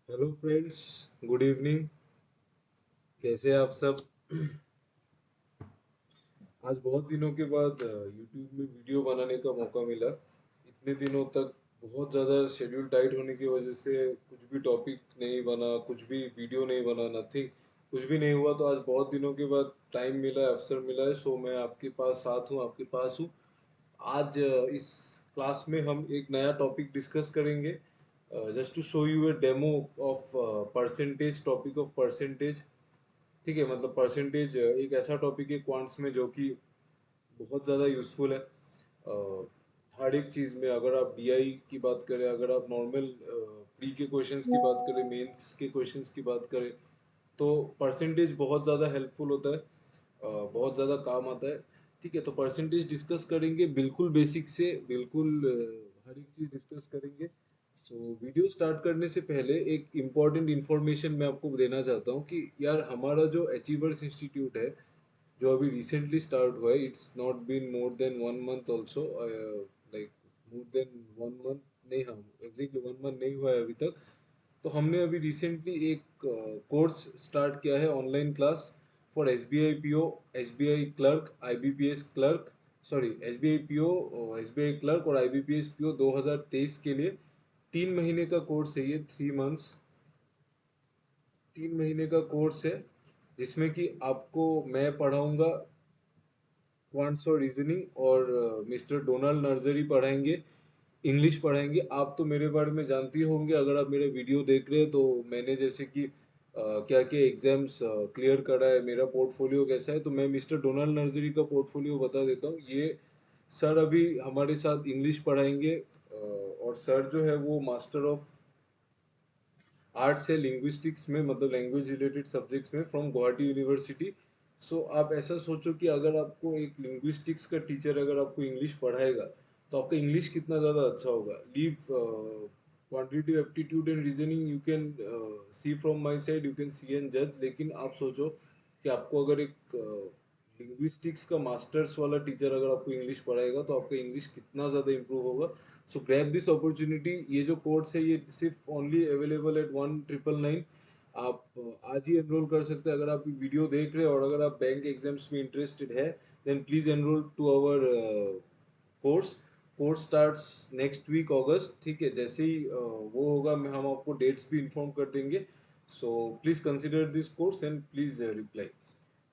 Hello friends, good evening. कैसे हैं आप सब? आज बहुत दिनों के बाद यूट्यूब में वीडियो बनाने का मौका मिला। इतने दिनों तक बहुत ज़्यादा शेड्यूल टाइट होने की वजह से कुछ भी टॉपिक नहीं बना, कुछ भी वीडियो नहीं बना, नथिंग, कुछ भी नहीं हुआ। तो आज बहुत दिनों के बाद टाइम मिला है, अवसर मिला है, सो मैं आपके पास साथ हूँ, आपके पास हूँ। आज इस क्लास में हम एक नया टॉपिक डिस्कस करेंगे। Just to show you a demo of percentage, topic of percentage. ठीक है, मतलब परसेंटेज एक ऐसा टॉपिक है क्वांट्स में जो कि बहुत ज़्यादा यूज़फुल है। हर एक चीज़ में, अगर आप डीआई की बात करें, अगर आप नॉर्मल प्री के क्वेश्चंस की बात करें, मेंस के क्वेश्चंस की बात करें, तो परसेंटेज बहुत ज़्यादा हेल्पफुल होता है, बहुत ज़्यादा काम आता है। ठीक है, तो परसेंटेज डिस्कस करेंगे, बिल्कुल बेसिक से बिल्कुल हर एक चीज़ डिस्कस करेंगे। सो वीडियो स्टार्ट करने से पहले एक इम्पॉर्टेंट इन्फॉर्मेशन मैं आपको देना चाहता हूँ कि यार हमारा जो अचीवर्स इंस्टीट्यूट है, जो अभी रिसेंटली स्टार्ट हुआ है, it's not been more than 1 month also, like more than 1 month नहीं, हाँ एग्जैक्टली 1 मंथ नहीं हुआ है अभी तक। तो हमने अभी रिसेंटली एक कोर्स स्टार्ट किया है, online class for S B I P O, S B I clerk, I B P S clerk, sorry S B I P O, S B I clerk और I B P S P O 2023 के लिए। 3 महीने का course है ये, 3 months, 3 महीने का course है, जिसमें कि आपको मैं पढ़ाऊंगा क्वांट्स और रीजनिंग, और मिस्टर डोनाल्ड नर्जरी पढ़ाएंगे, इंग्लिश पढ़ाएंगे। आप तो मेरे बारे में जानते ही होंगे, अगर आप मेरे वीडियो देख रहे हैं तो मैंने जैसे कि क्या क्या एग्जाम्स क्लियर करा है, मेरा पोर्टफोलियो कैसा है, तो मैं मिस्टर डोनाल्ड नर्जरी का पोर्टफोलियो बता देता हूँ। ये सर अभी हमारे साथ इंग्लिश पढ़ाएंगे, और सर जो है वो मास्टर ऑफ आर्ट्स है लिंग्विस्टिक्स में, मतलब लैंग्वेज रिलेटेड सब्जेक्ट्स में, फ्रॉम गुवाहाटी यूनिवर्सिटी। सो आप ऐसा सोचो कि अगर आपको एक लिंग्विस्टिक्स का टीचर अगर आपको इंग्लिश पढ़ाएगा, तो आपका इंग्लिश कितना ज़्यादा अच्छा होगा। Leave quantitative aptitude and reasoning you can see from my side, you can see and जज, लेकिन आप सोचो कि आपको अगर एक लिंग्विस्टिक्स का मास्टर्स वाला टीचर अगर आपको इंग्लिश पढ़ाएगा, तो आपका इंग्लिश कितना ज़्यादा इंप्रूव होगा। सो ग्रैब दिस अपॉर्चुनिटी। ये जो कोर्स है ये सिर्फ ओनली अवेलेबल एट 1999। आप आज ही एनरोल कर सकते हैं। अगर आप वीडियो देख रहे हैं और अगर आप बैंक एग्जाम्स में इंटरेस्टेड है, then please enroll to our course. Course starts next week August. ठीक है, जैसे ही वो होगा मैं हम आपको डेट्स भी इंफॉर्म कर देंगे। So please consider this course and please reply.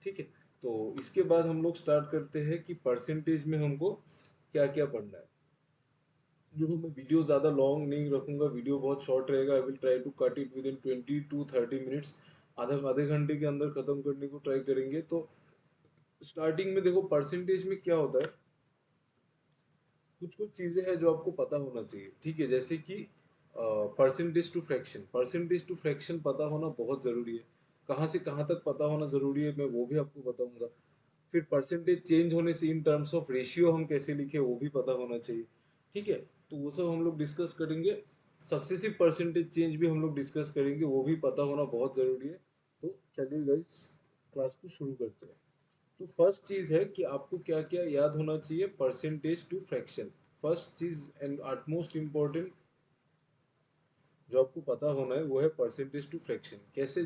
ठीक है, तो इसके बाद हम लोग स्टार्ट करते हैं कि परसेंटेज में हमको क्या क्या पढ़ना है। देखो, मैं वीडियो ज़्यादा लॉन्ग नहीं रखूंगा, वीडियो बहुत शॉर्ट रहेगा। I will try to cut it within 20 to 30 minutes, आधा आधे घंटे के अंदर खत्म करने को ट्राई करेंगे। तो स्टार्टिंग में देखो, परसेंटेज में क्या होता है, कुछ कुछ चीज़ें हैं जो आपको पता होना चाहिए। ठीक है, जैसे कि percentage to fraction, percentage to fraction पता होना बहुत ज़रूरी है। कहाँ से कहाँ तक पता होना ज़रूरी है, मैं वो भी आपको बताऊंगा। फिर परसेंटेज चेंज होने से इन टर्म्स ऑफ रेशियो हम कैसे लिखे, वो भी पता होना चाहिए। ठीक है, तो वो सब हम लोग डिस्कस करेंगे। सक्सेसिव परसेंटेज चेंज भी हम लोग डिस्कस करेंगे, वो भी पता होना बहुत ज़रूरी है। तो चलिए गाइस, क्लास को शुरू करते हैं। तो फर्स्ट चीज़ है कि आपको क्या क्या याद होना चाहिए परसेंटेज टू फ्रैक्शन। फर्स्ट चीज़ एंड अटमोस्ट इम्पोर्टेंट जो आपको पता होना है वो है परसेंटेज टू फ्रैक्शन। कैसे?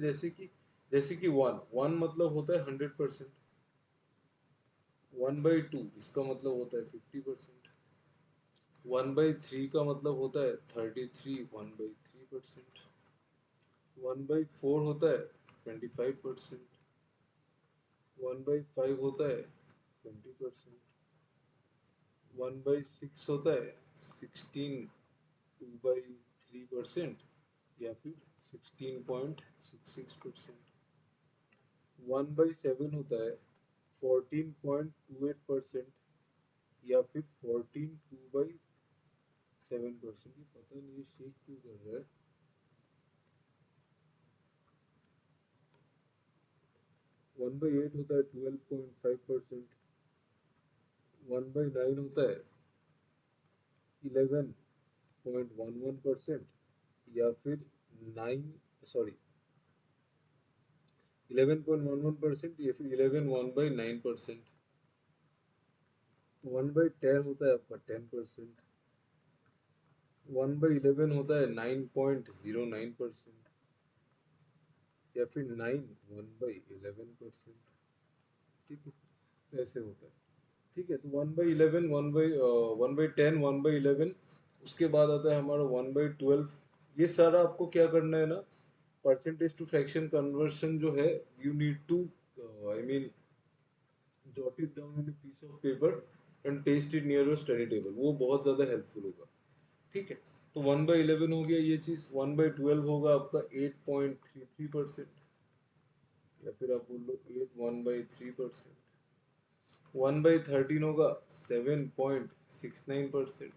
जैसे कि वन वन मतलब होता है 100%। 1/2 इसका मतलब होता है 50%। 1/3 का मतलब होता है 33, 1/3%। 1/4 होता है 25%। 1/5 होता है 20%। 1/6 होता है 16, 2/3%, या फिर 16.66%। 1/7 होता है 14.28%, या फिर 14.2/7%। ये पता नहीं ये शेक क्यों कर रहा है। 1/8 होता है 12.5%। 1/9 होता है 11.11%, या फिर 9, सॉरी 11.11%, या फिर 11 1/9%। 1/10 होता है आपका 10%। 1/11 होता है 9.09%। या फिर 9 1/11%। ठीक है, तो ऐसे होता है। ठीक है, तो 1/11, 1/10, 1/11, उसके बाद आता है हमारा 1/12। ये सारा आपको क्या करना है ना, परसेंटेज टू फ्रैक्शन कन्वर्शन जो है, you need to, I mean, jot it down on a piece of paper and paste it near your study table, वो बहुत ज़्यादा हेल्पफुल होगा। ठीक है, तो 1/11 हो गया ये चीज़। 1/12 होगा आपका 8.33%, या फिर आप बोल लो 1/3%। 1/13 होगा 7.69%,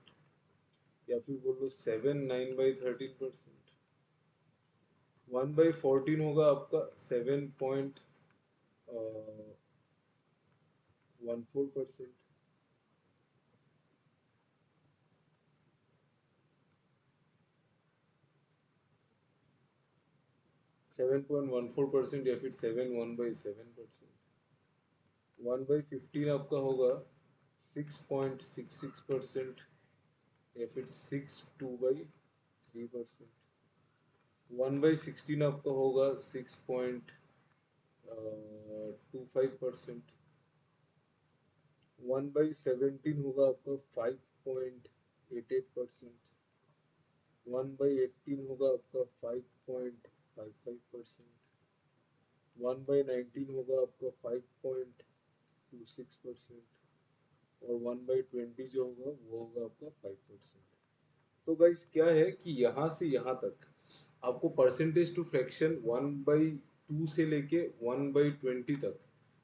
या फिर बोल लो 7 9/13%। 1/14 होगा आपका 7.14%। 7.14% या फिर 7 1/7%। 1/15 आपका होगा 6.66%, या फिर 6 2/3%। 1/16 आपका होगा 6.25%। 1/17 होगा आपका 5.88%। 1/18 होगा आपका 5.55%। 1/19 होगा आपका 5.26%। और 1/20 जो होगा वो होगा आपका 5%। तो गाइस क्या है कि यहाँ से यहाँ तक आपको परसेंटेज टू फ्रैक्शन 1/2 से लेके 1/20 तक,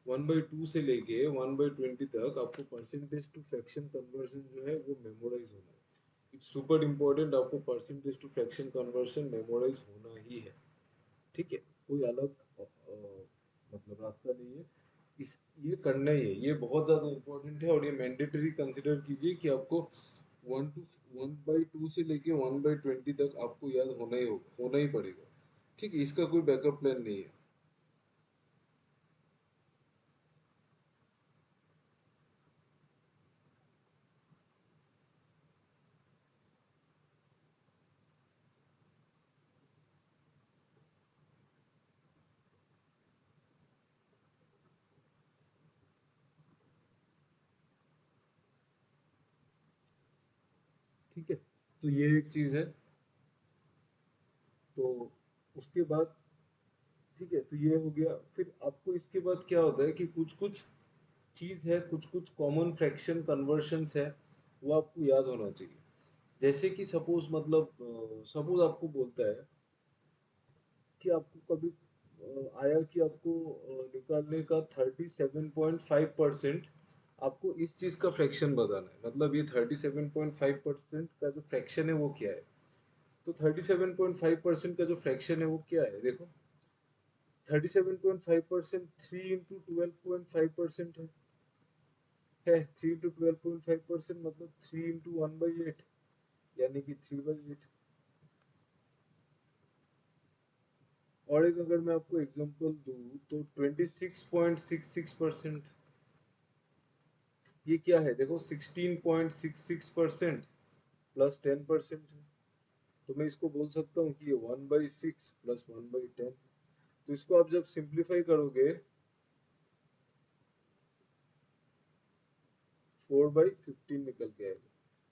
1/2 से लेके 1/20 तक आपको परसेंटेज टू फ्रैक्शन कन्वर्जन जो है वो मेमोराइज होना है। इट्स सुपर इम्पोर्टेंट, आपको percentage to fraction conversion memorise होना ही है। ठीक है, कोई अलग मतलब रास्ता नहीं है। इस ये करना ही है, ये बहुत ज़्यादा इम्पोर्टेंट है, और ये मैंडेटरी कंसिडर कीजिए कि आपको 1/2 से लेके 1/20 तक आपको याद होना ही होगा, होना ही पड़ेगा। ठीक है, इसका कोई बैकअप प्लान नहीं है। ठीक है, तो ये एक चीज़ है। तो उसके बाद, ठीक है, तो ये हो गया। फिर आपको इसके बाद क्या होता है कि कुछ कुछ चीज़ है, कुछ कुछ कॉमन फ्रैक्शन कन्वर्शंस है, वो आपको याद होना चाहिए। जैसे कि सपोज, मतलब सपोज आपको बोलता है कि आपको कभी आया कि आपको निकालने का 37.5%, आपको इस चीज का फ्रैक्शन बताना है। मतलब ये 37.5% का जो फ्रैक्शन है वो क्या है। तो 37.5% का जो फ्रैक्शन है वो क्या है, देखो। 37.5% 3 × 12.5% है। 3 × 12.5% मतलब 3 × 1/8, यानी कि 3/8। और एक अगर मैं आपको एग्जांपल दूं तो 26.66%, ये क्या है देखो, 16.66% प्लस 10% है। तो मैं इसको बोल सकता हूँ कि ये 1/6 प्लस 1/10। तो इसको आप जब सिंप्लीफाई करोगे 4/15 निकल के आएगा।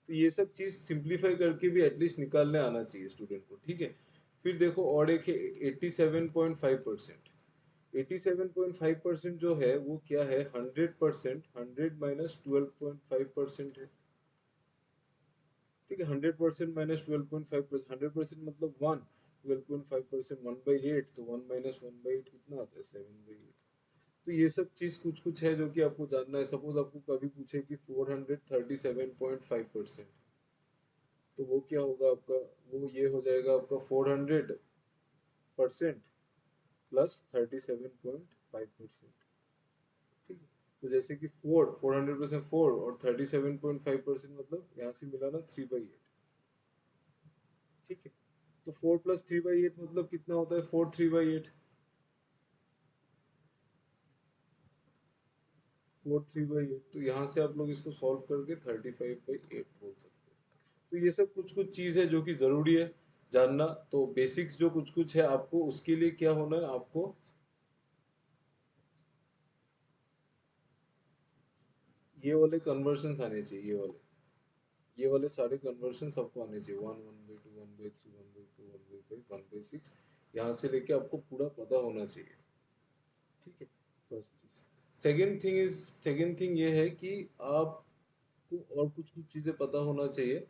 तो ये सब चीज सिंप्लीफाई करके भी एटलीस्ट निकालने आना चाहिए स्टूडेंट को। ठीक है, फिर देखो और एक है 87.5%। 87.5% जो है वो क्या है, 100%, 100 - 12.5% है। ठीक है, 100% - 12.5%, 100% मतलब 1, 12.5% 1/8, तो 1 - 1/8 कितना आता है, 7/8। तो ये सब चीज कुछ कुछ है जो कि आपको जानना है। सपोज आपको कभी पूछे कि 437.5%, तो वो क्या होगा आपका, वो ये हो जाएगा आपका 400% प्लस 37.5%। ठीक है, तो जैसे कि 400% 4 और 37.5% मतलब यहाँ से मिला ना 3/8। ठीक है, तो 4 + 3/8 मतलब कितना होता है, 4 3/8। 4 3/8, तो यहाँ से आप लोग इसको सॉल्व करके 35/8 बोल सकते हैं। तो ये सब कुछ कुछ चीज़ है जो कि ज़रूरी है। जानना, तो बेसिक्स जो कुछ कुछ है आपको, उसके लिए क्या होना है आपको, ये वाले कन्वर्जन आने चाहिए, ये वाले सारे कन्वर्जन आपको आने चाहिए, one, one by two, one by three, one by four, one by five, one by six, यहाँ से लेके आपको पूरा पता होना चाहिए। ठीक है, फर्स्ट चीज। सेकेंड थिंग ये है कि आपको और कुछ कुछ चीजें पता होना चाहिए,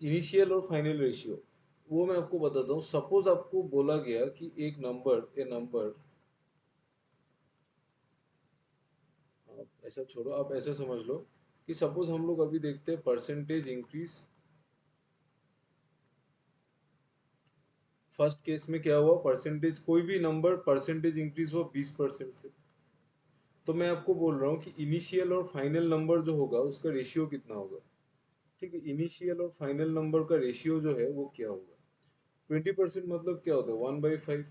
इनिशियल और फाइनल रेशियो। वो मैं आपको बताता हूँ। सपोज आपको बोला गया कि एक नंबर, ए नंबर, आप ऐसा छोड़ो, आप ऐसा समझ लो कि सपोज हम लोग अभी देखते हैं परसेंटेज इंक्रीज। फर्स्ट केस में क्या हुआ, परसेंटेज, कोई भी नंबर परसेंटेज इंक्रीज हुआ 20% से। तो मैं आपको बोल रहा हूँ कि इनिशियल और फाइनल नंबर जो होगा उसका रेशियो कितना होगा। ठीक है, इनिशियल और फाइनल नंबर का रेशियो जो है वो क्या होगा। 20% मतलब क्या होता है, 1/5।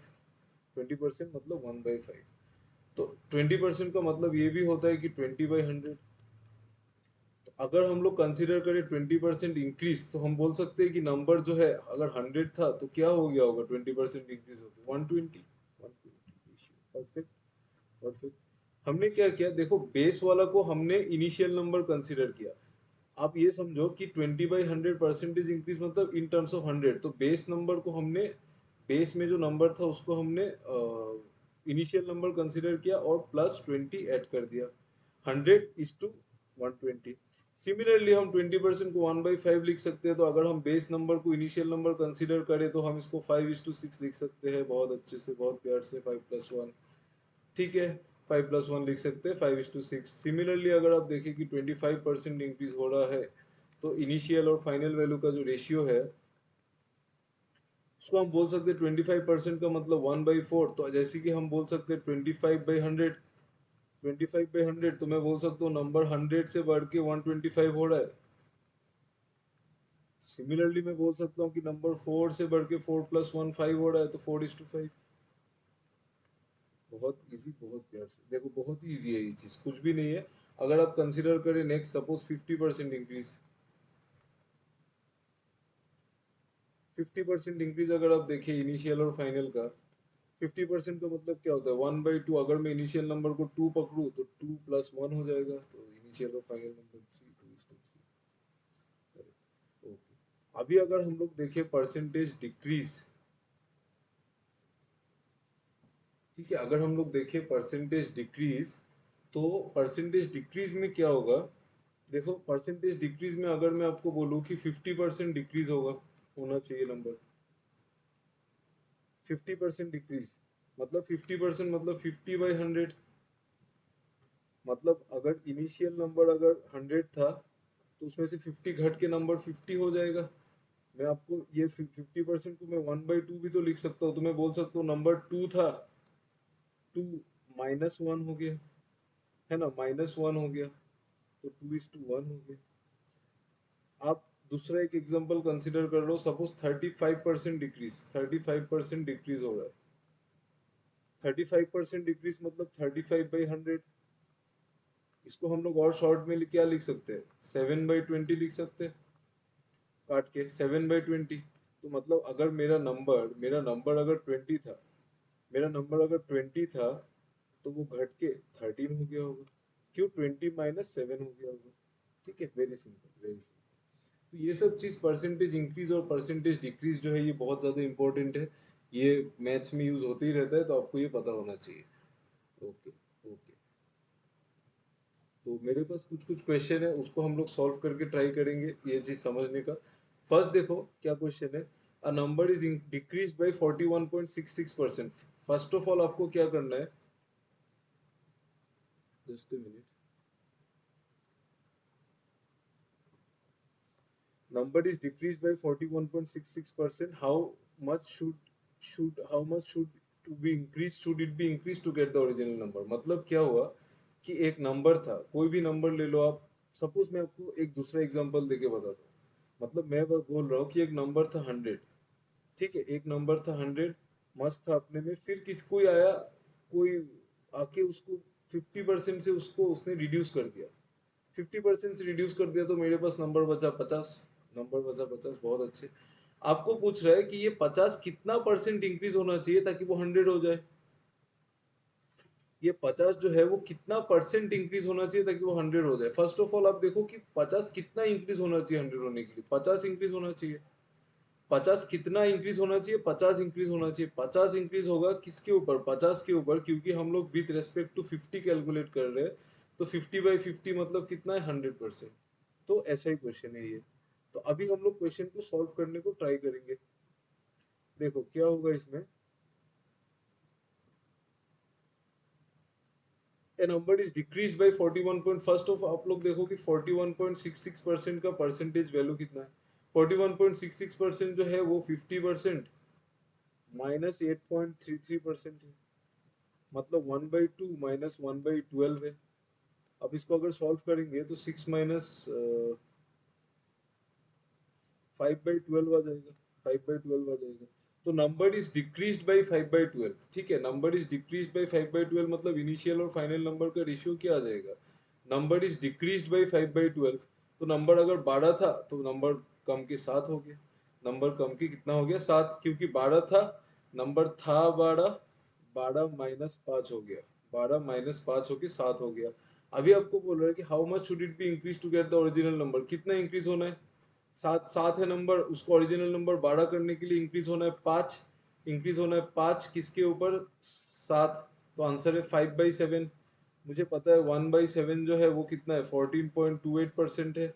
20% मतलब 1/5। तो 20% का मतलब ये भी होता है कि 20/100। तो अगर हम लोग कंसिडर करें 20% इंक्रीज, तो हम बोल सकते हैं कि नंबर जो है अगर 100 था तो क्या हो गया होगा, 20% इंक्रीज होगा 120। 120। परफेक्ट। परफेक्ट। हमने क्या किया, देखो बेस वाला को हमने इनिशियल नंबर कंसिडर किया। आप ये समझो कि 20/100 परसेंटेज इंक्रीज मतलब इन टर्म्स ऑफ 100, तो बेस नंबर को हमने, बेस में जो नंबर था उसको हमने इनिशियल नंबर कंसिडर किया और +20 ऐड कर दिया, 100:120। सिमिलरली हम 20% को 1/5 लिख सकते हैं, तो अगर हम बेस नंबर को इनिशियल नंबर कंसिडर करें तो हम इसको 5:6 लिख सकते हैं, बहुत अच्छे से, बहुत प्यार से, 5+1। ठीक है, 5+1 लिख सकते हैं, 5:6। सिमिलरली अगर आप देखें कि 25% इंक्रीज हो रहा है, तो इनिशियल और फाइनल वैल्यू का जो रेशियो है उसको हम बोल सकते हैं 25% का मतलब 1/4। तो जैसे कि हम बोल सकते हैं 25/100। 25/100 तो मैं बोल सकता हूँ नंबर 100 से बढ़ के 125 हो रहा है। सिमिलरली मैं बोल सकता हूँ कि नंबर 4 से बढ़ के 4+1 5 हो रहा है, तो 4:5। बहुत इजी, बहुत प्यार से देखो, बहुत ही इजी है, ये चीज कुछ भी नहीं है। अगर आप कंसिडर करें नेक्स्ट, सपोज 50% इंक्रीज, 50% इंक्रीज अगर आप देखें इनिशियल और फाइनल का, 50% का मतलब क्या होता है, 1/2। अगर मैं इनिशियल नंबर को 2 पकड़ू तो 2+1 हो जाएगा, तो इनिशियल और फाइनल नंबर 3, 2:3। ओके। अभी अगर हम लोग देखें परसेंटेज डिक्रीज, ठीक है, अगर हम लोग देखें परसेंटेज डिक्रीज, तो परसेंटेज डिक्रीज में क्या होगा, देखो परसेंटेज डिक्रीज में अगर मैं आपको बोलूं कि 50% डिक्रीज होगा, होना चाहिए नंबर, 50% डिक्रीज मतलब 50% मतलब 50/100। मतलब अगर इनिशियल नंबर अगर 100 था तो उसमें से 50 घट के नंबर 50 हो जाएगा। मैं आपको ये 50% को मैं 1/2 भी तो लिख सकता हूँ, तो मैं बोल सकता हूँ नंबर 2 था, 2-1 हो गया, है ना, -1 हो गया, तो 2:1 हो गया। आप दूसरा एक एग्जांपल कंसिडर कर लो, सपोज 35% डिक्रीज, 35% डिक्रीज हो रहा है। 35% डिक्रीज मतलब 35/100। इसको हम लोग और शॉर्ट में क्या लिख सकते हैं, 7/20 लिख सकते हैं, काट के 7/20। तो मतलब अगर मेरा नंबर अगर 20 था, मेरा नंबर अगर 20 था, तो वो घट के 13 हो गया होगा। क्यों, 20 - 7 हो गया होगा। ठीक है, वेरी सिंपल, वेरी सिंपल। तो ये सब चीज परसेंटेज इंक्रीज और परसेंटेज डिक्रीज जो है ये बहुत ज्यादा इंपॉर्टेंट है। ये मैथ्स में यूज होते ही रहता है, तो आपको ये पता होना चाहिए। ओके। ओके। तो मेरे पास कुछ कुछ क्वेश्चन है, उसको हम लोग सॉल्व करके ट्राई करेंगे ये चीज समझने का। फर्स्ट देखो क्या क्वेश्चन है, a number is decrease bye 41.66%। First of all आपको क्या करना है, just a minute. Number is decreased by 41.66%. How much should to be increased, should it be increased to get the original number? मतलब क्या हुआ कि एक नंबर था, कोई भी नंबर ले लो आप। सपोज मैं आपको एक दूसरा एग्जांपल देके बताता हूँ। मतलब मैं बस बोल रहा हूँ कि एक नंबर था 100। ठीक है, एक नंबर था 100, मस्त था अपने में। फिर किसी कोई आया, कोई आके उसको 50% से उसको उसने रिड्यूस कर दिया। 50% से रिड्यूस कर दिया तो मेरे पास नंबर बचा 50। नंबर बचा 50, बहुत अच्छे। आपको पूछ रहा है कि ये 50 कितना परसेंट इंक्रीज होना चाहिए ताकि वो 100 हो जाए। ये 50 जो है वो कितना परसेंट इंक्रीज होना चाहिए ताकि वो 100 हो जाए। फर्स्ट ऑफ ऑल आप देखो कि 50 कितना इंक्रीज होना चाहिए 100 होने के लिए। 50 इंक्रीज होना चाहिए। 50 कितना इंक्रीज होना चाहिए? 50 इंक्रीज होना चाहिए। 50 इंक्रीज होगा किसके ऊपर? 50 के ऊपर, क्योंकि हम लोग विथ रेस्पेक्ट टू 50 कैलकुलेट कर रहे हैं। तो 50/50 मतलब कितना है? 100%। तो ऐसा ही क्वेश्चन है ये। तो अभी हम लोग क्वेश्चन को सॉल्व करने को ट्राई करेंगे। देखो क्या होगा इसमें। A number is decrease by 41 point, first of आप लोग देखो कि 41.66% का परसेंटेज वैल्यू कितना है। 41.66% जो है वो 50% माइनस 8.33% है। मतलब 1/2 माइनस 1/12 है। अब इसको अगर सॉल्व करेंगे तो 6 माइनस 5/12 आ जाएगा। 5/12 आ जाएगा। तो नंबर इज डिक्रीज्ड बाय 5/12। ठीक है, नंबर इज डिक्रीज्ड बाय 5/12 मतलब इनिशियल और फाइनल नंबर का रेशियो क्या आ जाएगा? Number is decreased bye 5/12। तो नंबर अगर 12 था तो नंबर कम के 7 हो गया। नंबर कम के कितना हो गया? 7, क्योंकि 12 था, नंबर था 12, 12 माइनस 5 हो गया। 12 माइनस 5 होके 7 हो गया। अभी आपको बोल रहा है कि how much should it be increase to get the original number, कितना इंक्रीज होना है? 7, 7 है नंबर, उसको ओरिजिनल नंबर 12 करने के लिए इंक्रीज होना है 5। इंक्रीज होना है 5 किसके ऊपर? 7। तो आंसर है 5/7। मुझे पता है 1/7 जो है वो कितना है? 14.28% है।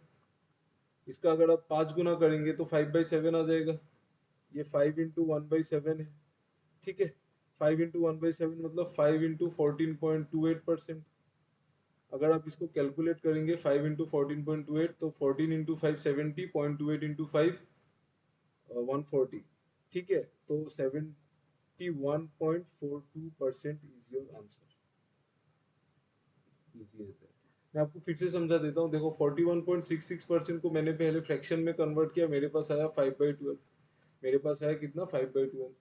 इसका अगर आप 5 गुना करेंगे तो 5/7 आ जाएगा। ये 5 into 1/7 है। ठीक है, 5 into 1/7 मतलब 5 into 14.28%। अगर आप इसको कैलकुलेट करेंगे 5 into 14.28, तो 14 into 5 70, 0.28 into 5 140। ठीक है, तो 71.42% इज योर आंसर। इजी है दैट। मैं आपको फिर से समझा देता हूँ। देखो 41.66% को मैंने पहले फ्रैक्शन में कन्वर्ट किया, मेरे पास आया 5/12। मेरे पास आया कितना? 5/12।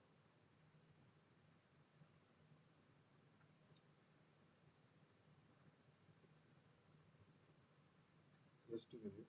Just a minute.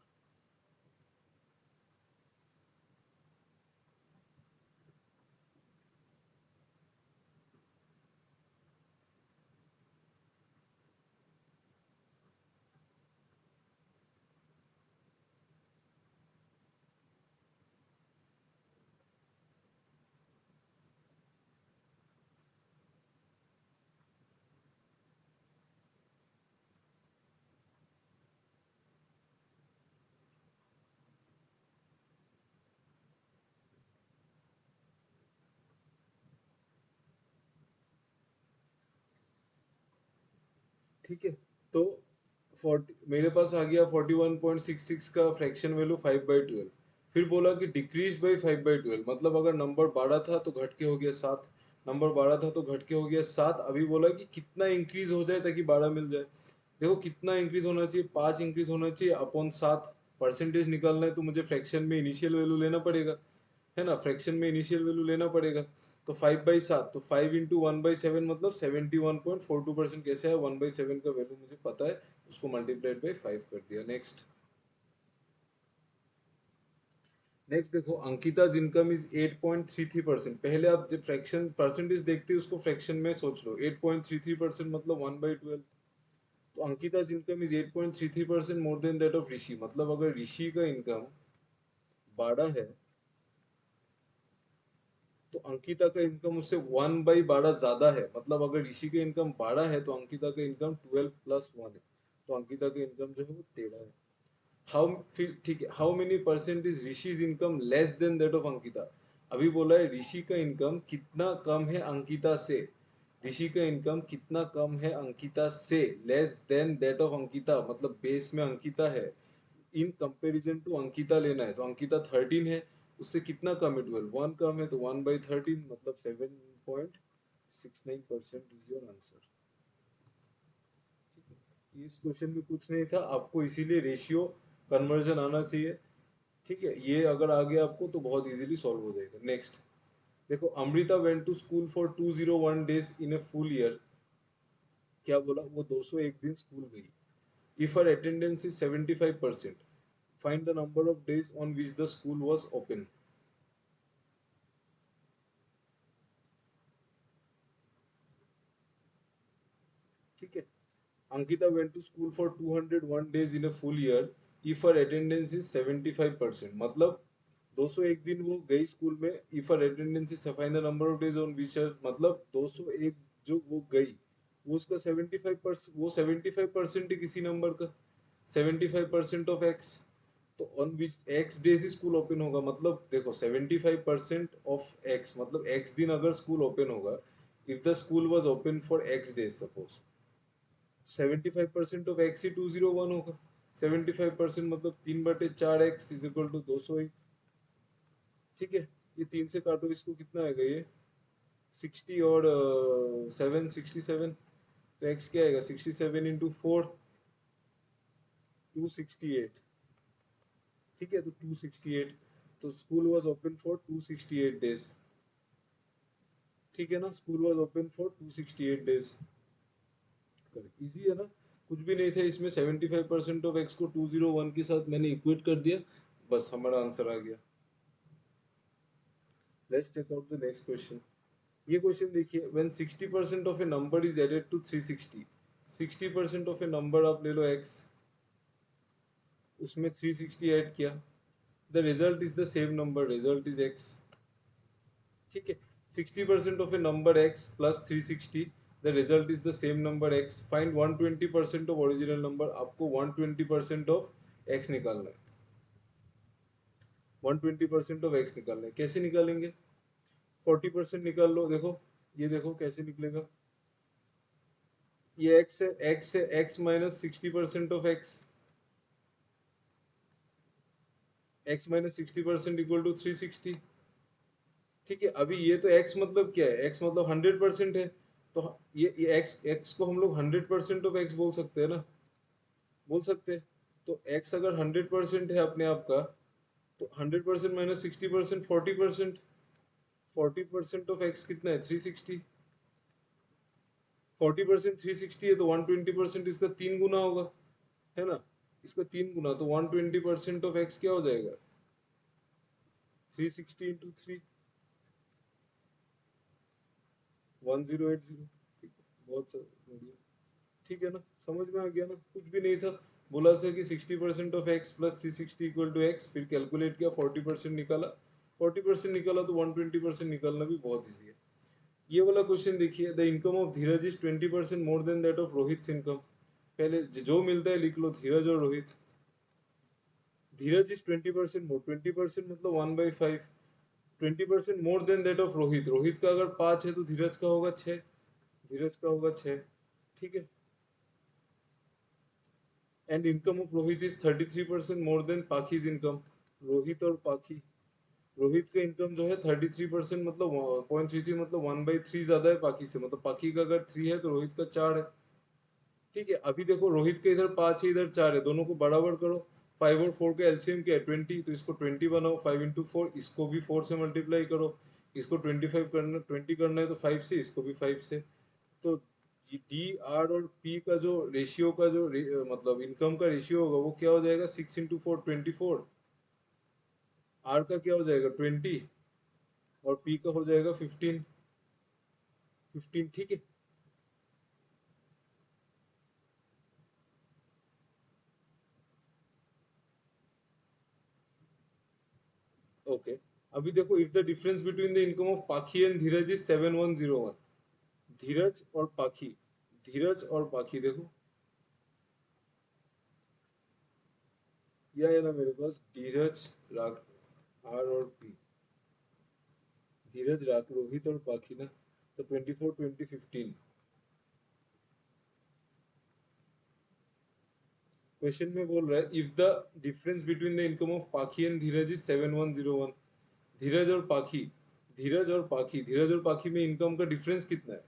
ठीक है, तो 40 मेरे पास आ गया 41.66 का फ्रैक्शन वैल्यू 5/12। फिर बोला कि डिक्रीज बाई 5/12 मतलब अगर नंबर 12 था तो घट के हो गया 7। नंबर 12 था तो घट के हो गया 7। अभी बोला कि कितना इंक्रीज हो जाए ताकि 12 मिल जाए। देखो कितना इंक्रीज होना चाहिए? 5 इंक्रीज होना चाहिए अपॉन 7। परसेंटेज निकालना है तो मुझे फ्रैक्शन में इनिशियल वैल्यू लेना पड़ेगा, है ना? फ्रैक्शन में इनिशियल वैल्यू लेना पड़ेगा। तो 5/7, तो 5 into 1/7 मतलब 71.42%। कैसे है? 1/7 का वैल्यू मुझे पता है, उसको मल्टीप्लाइड बाई 5 कर दिया। नेक्स्ट। नेक्स्ट देखो, अंकिताज इनकम इज 8.33%। पहले आप जब फ्रैक्शन परसेंटेज देखते हैं उसको फ्रैक्शन में सोच लो। 8.33% मतलब 1/12। तो Ankita's income is 8.33% more than that of Rishi. मतलब अगर ऋषि का इनकम 12 है तो अंकिता का इनकम उससे 1/12 ज्यादा है। मतलब अगर ऋषि का इनकम 12 है तो अंकिता का इनकम 12+1 है। तो अंकिता का इनकम जो है वो 13 है। हाउ, फिर ठीक है, how many percent is rishis income less than that of Ankita. अभी बोला है ऋषि का इनकम कितना कम है अंकिता से। ऋषि का इनकम कितना कम है अंकिता से, less than that of Ankita मतलब बेस में अंकिता है, इन कंपैरिजन टू अंकिता लेना है। तो अंकिता 13 है, उससे कितना कम है? 12। 1 कम है तो 1/13 मतलब 7.69% इज योर आंसर। ठीक है, इस क्वेश्चन में कुछ नहीं था आपको, इसीलिए रेशियो कन्वर्जन आना चाहिए। ठीक है, ये अगर आ गया आपको तो बहुत इजीली सॉल्व हो जाएगा। नेक्स्ट देखो, Amrita went to school for 201 days in a full year. क्या बोला? वो 201 दिन स्कूल गई। If her attendance is 75%, find the number of days on which the school was open। Ankita went to school for 201 days in a full year if her attendance is 75%. मतलब 201 दिन वो गई स्कूल में, if her attendance is find the number of days on which her, मतलब 201 जो वो गई, वो उसका 75%, वो 75% है किसी नंबर का, 75% ऑफ एक्स। तो on which x days he school open होगा, मतलब देखो 75% ऑफ एक्स, मतलब एक्स दिन अगर स्कूल ओपन होगा, if the school was open for x days suppose, 75% of x ही 201 होगा। 75% मतलब 3/4 एक्स इज इक्वल टू 201। ठीक है, ये 3 से काटो, इसको कितना आएगा ये 60 और 7 67, तो एक्स क्या आएगा 67 × 4, 268। ठीक है, तो 268, तो school was open for 268 days. ठीक है ना, school was open for 268 days. Easy है ना, कुछ भी नहीं था इसमें, 75% ऑफ एक्स को 201 के साथ मैंने इक्वेट कर दिया, बस हमारा आंसर आ गया। Let's take out the next question. ये क्वेश्चन देखिए, when 60% of a number is added to 360, 60% of a number आप ले लो x, उसमें 360 ऐड किया, the result is the same number, result is x। ठीक है, 60% of a number x plus 360, the result is the same number x, find 120% of original number. आपको 120% of x निकालना है, 120% ऑफ x निकालना है। कैसे निकालेंगे, 40% निकाल लो, देखो ये देखो कैसे निकलेगा। ये x है, x है, x minus 60% of x minus 60% equal to 360। ठीक है, अभी ये तो x मतलब क्या है, x मतलब 100% है, तो ये x को हम लोग 100% ऑफ x बोल सकते हैं ना, बोल सकते हैं। तो x अगर 100% है अपने आप का, तो 100% माइनस 60% 40%, 40% ऑफ x कितना है 360, 40% 360 है, तो 120% इसका 3 गुना होगा, है ना, इसका 3 गुना, तो 120% ऑफ x क्या हो जाएगा 360 × 3, 1080। ठीक है, बहुत बढ़िया। ठीक है ना, समझ में आ गया ना, कुछ भी नहीं था, बोला था कि 60% of x plus 360 equal to x, फिर कैलकुलेट किया 40% निकाला, 40% निकाला तो 120% निकालना भी बहुत ईजी है। ये वाला क्वेश्चन देखिए, the income of Dheeraj is 20% more than that of Rohit income. पहले जो मिलता है लिख लो, धीरज और रोहित। धीरज इज 20% मोर, 20% मतलब 1/5, 20% मोर than that of Rohit, Rohit का अगर 5 है तो धीरज का होगा 6, धीरज का होगा 6। ठीक है, and income of Rohit is 33% more than Pakhi's income. Rohit और पाखी, रोहित का इनकम जो है 33%, मतलब 0.33, मतलब 1/3 ज्यादा है पाखी से, मतलब पाखी का अगर 3 है तो रोहित का 4 है। ठीक है, अभी देखो रोहित का इधर 5 है, इधर 4 है, दोनों को बराबर करो। 5 और 4 का एलसीएम क्या है 20, तो इसको 20 बनाओ, 5 × 4, इसको भी 4 से मल्टीप्लाई करो, इसको 25 करना, 20 करना है तो 5 से, इसको भी 5 से। तो डी आर और पी का जो रेशियो का जो मतलब इनकम का रेशियो होगा वो क्या हो जाएगा 6 × 4 24, आर का क्या हो जाएगा 20, और पी का हो जाएगा 15, 15। ठीक है, ओके। अभी देखो, if the difference between the income of पाखी एंड धीरज इज 7101, धीरज और पाखी, धीरज और पाखी देखो, यह है ना मेरे पास, धीरज राग, आर और पी, धीरज राग रोहित और पाखी ना, तो 24 20 15। क्वेश्चन में बोल रहा है, if the difference between the income of पाखी एंड धीरज इज 7101, धीरज और पाखी, धीरज और पाखी, धीरज और पाखी में इनकम का डिफरेंस कितना है,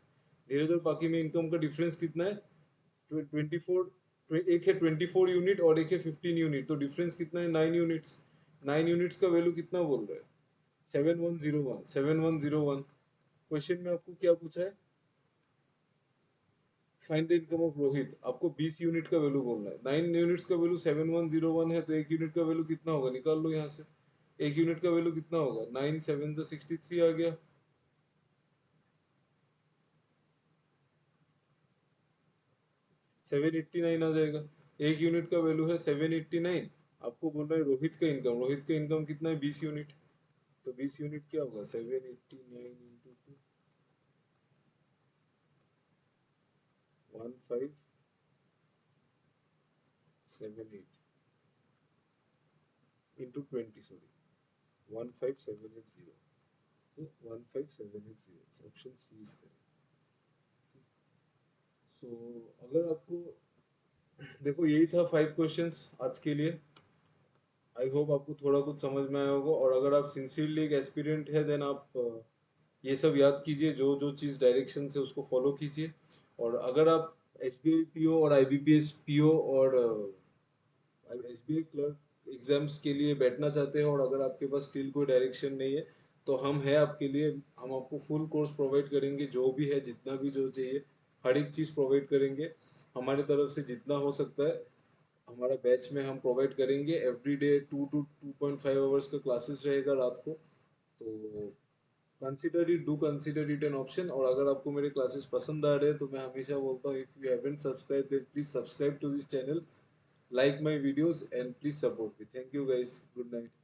धीरज और पाखी में इनकम का डिफरेंस कितना है 24, एक है 24 यूनिट और एक है 15 यूनिट, तो डिफरेंस कितना है 9 यूनिट्स, 9 यूनिट्स का वैल्यू कितना बोल रहा है 7101, 7101। क्वेश्चन में आपको क्या पूछा है, find the income of Rohit, आपको 20 यूनिट का वैल्यू बोलना है, 9 यूनिट्स का वैल्यू 7101 है, तो एक यूनिट का वैल्यू कितना होगा निकाल लो यहाँ से, एक यूनिट का वैल्यू कितना होगा 9 7 63 आ गया। 789 आ जाएगा। एक यूनिट का वैल्यू है 789। आपको बोल रहा है रोहित का इनकम, रोहित का इनकम कितना है 20 यूनिट। तो 20 यूनिट क्या होगा 789 इंटू 1578 इंटू 20, सॉरी 15780। तो 15780 ऑप्शन सी इज करेक्ट। सो अगर आपको, देखो यही था 5 क्वेश्चंस आज के लिए। आई होप आपको थोड़ा कुछ समझ में आया होगा, और अगर आप सिंसियरली एक एस्पिरेंट है देन आप ये सब याद कीजिए, जो जो चीज़ डायरेक्शन से उसको फॉलो कीजिए। और अगर आप S B I P O और I B P S P O और S B I clerk exams के लिए बैठना चाहते हैं, और अगर आपके पास स्टिल कोई डायरेक्शन नहीं है, तो हम है आपके लिए। हम आपको फुल कोर्स प्रोवाइड करेंगे, जो भी है जितना भी जो चाहिए हर एक चीज़ प्रोवाइड करेंगे हमारी तरफ से जितना हो सकता है। हमारा बैच में हम प्रोवाइड करेंगे एवरी डे 2 to 2.5 आवर्स का क्लासेस रहेगा रात को। तो कंसिडर इट एन ऑप्शन। और अगर आपको मेरे क्लासेस पसंद आ रहे हैं तो मैं हमेशा बोलता हूँ, if you haven't subscribe then please subscribe to this channel, like my videos and please support me. Thank you guys. Good night.